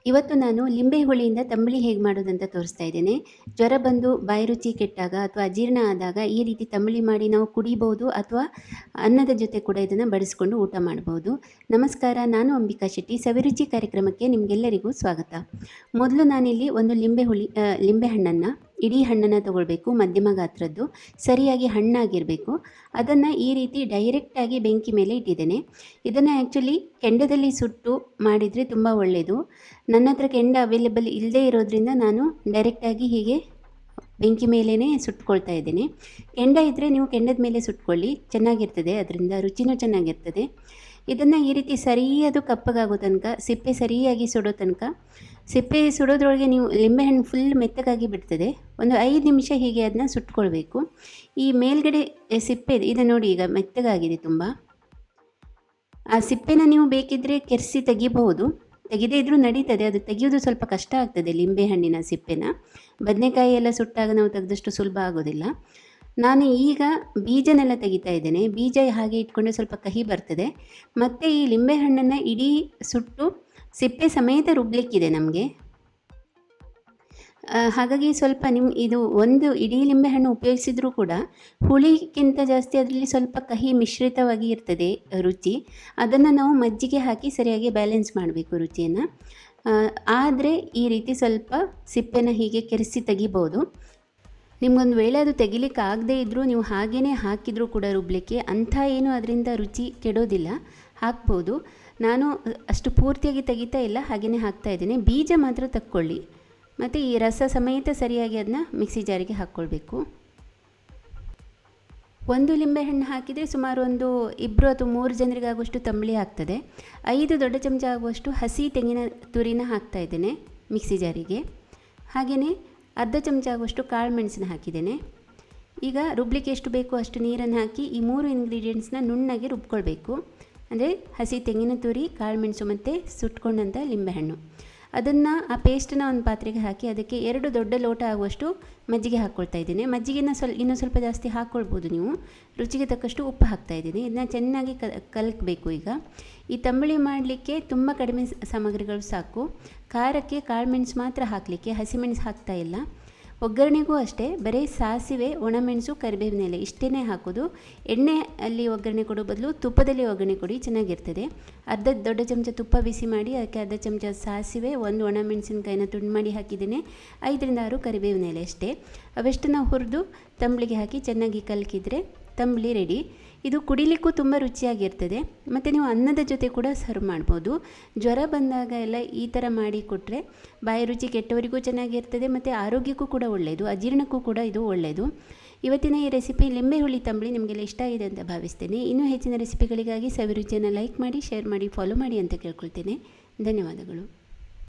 ಇವತ್ತು ನಾನು ಲಿಂಬೆ ಹುಳಿಯಿಂದ ತಂಬುಳಿ ಹೇಗೆ ಮಾಡೋದಂತ ತೋರಿಸ್ತಾ ಇದ್ದೇನೆ. ಜ್ವರ ಬಂದು ಬಾಯಿ ರುಚಿ ಕೆಟ್ಟಾಗ ಅಥವಾ ಅಜೀರ್ಣ ಆದಾಗ ಈ ರೀತಿ ತಂಬುಳಿ ಮಾಡಿ ನಾವು ಕುಡಿಬೋದು ಅಥವಾ ಅನ್ನದ ಜೊತೆ ಕೂಡ ಇದನ್ನು ಬಡಿಸ್ಕೊಂಡು ಊಟ ಮಾಡ್ಬೋದು. ನಮಸ್ಕಾರ, ನಾನು ಅಂಬಿಕಾ ಶೆಟ್ಟಿ. ಸವಿರುಚಿ ಕಾರ್ಯಕ್ರಮಕ್ಕೆ ನಿಮಗೆಲ್ಲರಿಗೂ ಸ್ವಾಗತ. ಮೊದಲು ನಾನಿಲ್ಲಿ ಒಂದು ಲಿಂಬೆ ಹಣ್ಣನ್ನು, ಇಡೀ ಹಣ್ಣನ್ನು ತೊಗೊಳ್ಬೇಕು, ಮಧ್ಯಮ ಗಾತ್ರದ್ದು, ಸರಿಯಾಗಿ ಹಣ್ಣಾಗಿರಬೇಕು. ಅದನ್ನು ಈ ರೀತಿ ಡೈರೆಕ್ಟಾಗಿ ಬೆಂಕಿ ಮೇಲೆ ಇಟ್ಟಿದ್ದೇನೆ. ಇದನ್ನು ಆ್ಯಕ್ಚುಲಿ ಕೆಂಡದಲ್ಲಿ ಸುಟ್ಟು ಮಾಡಿದರೆ ತುಂಬ ಒಳ್ಳೆಯದು. ನನ್ನ ಹತ್ರ ಕೆಂಡ ಅವೈಲೇಬಲ್ ಇಲ್ಲದೇ ಇರೋದ್ರಿಂದ ನಾನು ಡೈರೆಕ್ಟಾಗಿ ಹೀಗೆ ಬೆಂಕಿ ಮೇಲೇ ಸುಟ್ಕೊಳ್ತಾ ಇದ್ದೇನೆ. ಕೆಂಡ ಇದ್ದರೆ ನೀವು ಕೆಂಡದ ಮೇಲೆ ಸುಟ್ಕೊಳ್ಳಿ, ಚೆನ್ನಾಗಿರ್ತದೆ, ಅದರಿಂದ ರುಚಿನೂ ಚೆನ್ನಾಗಿರ್ತದೆ. ಇದನ್ನು ಈ ರೀತಿ ಸರಿಯಾದ ಕಪ್ಪಗಾಗೋ ತನಕ, ಸಿಪ್ಪೆ ಸರಿಯಾಗಿ ಸುಡೋ ತನಕ, ಸಿಪ್ಪೆ ಸುಡೋದ್ರೊಳಗೆ ನೀವು ಲಿಂಬೆಹಣ್ಣು ಫುಲ್ ಮೆತ್ತಗಾಗಿ ಬಿಡ್ತದೆ. ಒಂದು 5 ನಿಮಿಷ ಹೀಗೆ ಅದನ್ನ ಸುಟ್ಕೊಳ್ಬೇಕು. ಈ ಮೇಲ್ಗಡೆ ಸಿಪ್ಪೆ ಇದು ನೋಡಿ, ಈಗ ಮೆತ್ತಗಾಗಿದೆ ತುಂಬ. ಆ ಸಿಪ್ಪೆನ ನೀವು ಬೇಕಿದ್ದರೆ ಕೆರೆಸಿ ತೆಗಿಬಹುದು, ತೆಗೆದೇ ಇದ್ರೂ ನಡೀತದೆ. ಅದು ತೆಗೆಯೋದು ಸ್ವಲ್ಪ ಕಷ್ಟ ಆಗ್ತದೆ ಲಿಂಬೆಹಣ್ಣಿನ ಸಿಪ್ಪೆನ. ಬದನೆಕಾಯಿ ಎಲ್ಲ ಸುಟ್ಟಾಗ ನಾವು ತೆಗೆದಷ್ಟು ಸುಲಭ ಆಗೋದಿಲ್ಲ. ನಾನು ಈಗ ಬೀಜನೆಲ್ಲ ತೆಗಿತಾ ಇದ್ದೇನೆ. ಬೀಜ ಹಾಗೆ ಇಟ್ಕೊಂಡ್ರೆ ಸ್ವಲ್ಪ ಕಹಿ ಬರ್ತದೆ. ಮತ್ತು ಈ ಲಿಂಬೆಹಣ್ಣನ್ನು ಇಡೀ ಸುಟ್ಟು ಸಿಪ್ಪೆ ಸಮೇತ ರುಬ್ಲಿಕ್ಕಿದೆ ನಮಗೆ. ಹಾಗಾಗಿ ಸ್ವಲ್ಪ ಇದು ಒಂದು ಇಡೀ ಲಿಂಬೆಹಣ್ಣು ಉಪಯೋಗಿಸಿದ್ರೂ ಕೂಡ ಹುಳಿಗಿಂತ ಜಾಸ್ತಿ ಅದರಲ್ಲಿ ಸ್ವಲ್ಪ ಕಹಿ ಮಿಶ್ರಿತವಾಗಿ ಇರ್ತದೆ ರುಚಿ. ಅದನ್ನು ನಾವು ಮಜ್ಜಿಗೆ ಹಾಕಿ ಸರಿಯಾಗಿ ಬ್ಯಾಲೆನ್ಸ್ ಮಾಡಬೇಕು ರುಚಿಯನ್ನು. ಆದರೆ ಈ ರೀತಿ ಸ್ವಲ್ಪ ಸಿಪ್ಪೆನ ಹೀಗೆ ಕೆರೆಸಿ ತೆಗಿಬೋದು. ನಿಮ್ಗೊಂದು ವೇಳೆ ಅದು ತೆಗಿಲಿಕ್ಕೆ ಆಗದೇ ಇದ್ದರೂ ನೀವು ಹಾಗೇ ಹಾಕಿದರೂ ಕೂಡ ರುಬ್ಲಿಕ್ಕೆ ಅಂಥ ಏನು ಅದರಿಂದ ರುಚಿ ಕೆಡೋದಿಲ್ಲ, ಹಾಕ್ಬೋದು. ನಾನು ಅಷ್ಟು ಪೂರ್ತಿಯಾಗಿ ತೆಗಿತಾ ಇಲ್ಲ, ಹಾಗೆಯೇ ಹಾಕ್ತಾ ಇದ್ದೇನೆ. ಬೀಜ ಮಾತ್ರ ತಕ್ಕೊಳ್ಳಿ, ಮತ್ತು ಈ ರಸ ಸಮೇತ ಸರಿಯಾಗಿ ಅದನ್ನ ಮಿಕ್ಸಿ ಜಾರಿಗೆ ಹಾಕ್ಕೊಳ್ಬೇಕು. ಒಂದು ಲಿಂಬೆಹಣ್ಣು ಹಾಕಿದರೆ ಸುಮಾರು ಒಂದು 2 ಅಥವಾ 3 ಜನರಿಗಾಗುವಷ್ಟು ತಂಬುಳಿ ಆಗ್ತದೆ. 5 ದೊಡ್ಡ ಚಮಚ ಆಗುವಷ್ಟು ಹಸಿ ತೆಂಗಿನ ತುರಿನ ಹಾಕ್ತಾ ಇದ್ದೇನೆ ಮಿಕ್ಸಿ ಜಾರಿಗೆ. ಹಾಗೆಯೇ ಅರ್ಧ ಚಮಚ ಆಗುವಷ್ಟು ಕಾಳು ಮೆಣಸನ್ನ ಹಾಕಿದ್ದೇನೆ. ಈಗ ರುಬ್ಲಿಕ್ಕೆ ಎಷ್ಟು ಬೇಕೋ ಅಷ್ಟು ನೀರನ್ನು ಹಾಕಿ ಈ 3 ಇಂಗ್ರೀಡಿಯೆಂಟ್ಸ್ನ ನುಣ್ಣಗೆ ರುಬ್ಕೊಳ್ಬೇಕು. ಅಂದರೆ ಹಸಿ ತೆಂಗಿನ ತುರಿ, ಕಾಳು ಮೆಣಸು ಮತ್ತು ಸುಟ್ಕೊಂಡಂಥ ಲಿಂಬೆಹಣ್ಣು. ಅದನ್ನು ಆ ಪೇಸ್ಟನ್ನು ಒಂದು ಪಾತ್ರೆಗೆ ಹಾಕಿ ಅದಕ್ಕೆ 2 ದೊಡ್ಡ ಲೋಟ ಆಗುವಷ್ಟು ಮಜ್ಜಿಗೆ ಹಾಕ್ಕೊಳ್ತಾ ಇದ್ದೀನಿ. ಮಜ್ಜಿಗೆನ ಇನ್ನೂ ಸ್ವಲ್ಪ ಜಾಸ್ತಿ ಹಾಕ್ಕೊಳ್ಬೋದು ನೀವು. ರುಚಿಗೆ ತಕ್ಕಷ್ಟು ಉಪ್ಪು ಹಾಕ್ತಾ ಇದ್ದೀನಿ. ಇದನ್ನ ಚೆನ್ನಾಗಿ ಕಲಕಬೇಕು. ಈಗ ಈ ತಂಬುಳಿ ಮಾಡಲಿಕ್ಕೆ ತುಂಬ ಕಡಿಮೆ ಸಾಮಗ್ರಿಗಳು ಸಾಕು. ಖಾರಕ್ಕೆ ಕಾಳು ಮೆಣಸು ಮಾತ್ರ ಹಾಕಲಿಕ್ಕೆ, ಹಸಿಮೆಣಸು ಹಾಕ್ತಾ ಇಲ್ಲ. ಒಗ್ಗರಣೆಗೂ ಅಷ್ಟೇ, ಬರೀ ಸಾಸಿವೆ, ಒಣಮೆಣಸು, ಕರಿಬೇವಿನ ಎಲೆ ಇಷ್ಟೇ ಹಾಕೋದು. ಎಣ್ಣೆ ಅಲ್ಲಿ ಒಗ್ಗರಣೆ ಕೊಡೋ ಬದಲು ತುಪ್ಪದಲ್ಲಿ ಒಗ್ಗರಣೆ ಕೊಡಿ, ಚೆನ್ನಾಗಿರ್ತದೆ. ಅರ್ಧ ದೊಡ್ಡ ಚಮಚ ತುಪ್ಪ ಬಿಸಿ ಮಾಡಿ ಅದಕ್ಕೆ ಅರ್ಧ ಚಮಚ ಸಾಸಿವೆ, 1 ಒಣಮೆಣಸಿನಕಾಯಿನ ತುಂಡು ಮಾಡಿ ಹಾಕಿದ್ದೇನೆ. 5 ರಿಂದ 6 ಕರಿಬೇವಿನ ಎಲೆ ಅಷ್ಟೇ. ಅವೆಷ್ಟನ್ನು ಹುರಿದು ತಂಬುಳಿಗೆ ಹಾಕಿ ಚೆನ್ನಾಗಿ ಕಲಕಿದರೆ ತಂಬುಳಿ ರೆಡಿ. ಇದು ಕುಡಿಲಿಕ್ಕೂ ತುಂಬ ರುಚಿಯಾಗಿರ್ತದೆ, ಮತ್ತು ನೀವು ಅನ್ನದ ಜೊತೆ ಕೂಡ ಸರ್ವ್ ಮಾಡ್ಬೋದು. ಜ್ವರ ಬಂದಾಗ ಎಲ್ಲ ಈ ಥರ ಮಾಡಿ ಕೊಟ್ಟರೆ ಬಾಯಿ ರುಚಿ ಕೆಟ್ಟವರಿಗೂ ಚೆನ್ನಾಗಿರ್ತದೆ ಮತ್ತು ಆರೋಗ್ಯಕ್ಕೂ ಕೂಡ ಒಳ್ಳೆಯದು, ಅಜೀರ್ಣಕ್ಕೂ ಕೂಡ ಇದು ಒಳ್ಳೆಯದು. ಇವತ್ತಿನ ಈ ರೆಸಿಪಿ ಲಿಂಬೆ ಹುಳಿ ತಂಬುಳಿ ನಿಮಗೆಲ್ಲ ಇಷ್ಟ ಆಗಿದೆ ಅಂತ ಭಾವಿಸ್ತೇನೆ. ಇನ್ನೂ ಹೆಚ್ಚಿನ ರೆಸಿಪಿಗಳಿಗಾಗಿ ಸವಿರುಚಿಯನ್ನು ಲೈಕ್ ಮಾಡಿ, ಶೇರ್ ಮಾಡಿ, ಫಾಲೋ ಮಾಡಿ ಅಂತ ಕೇಳ್ಕೊಳ್ತೇನೆ. ಧನ್ಯವಾದಗಳು.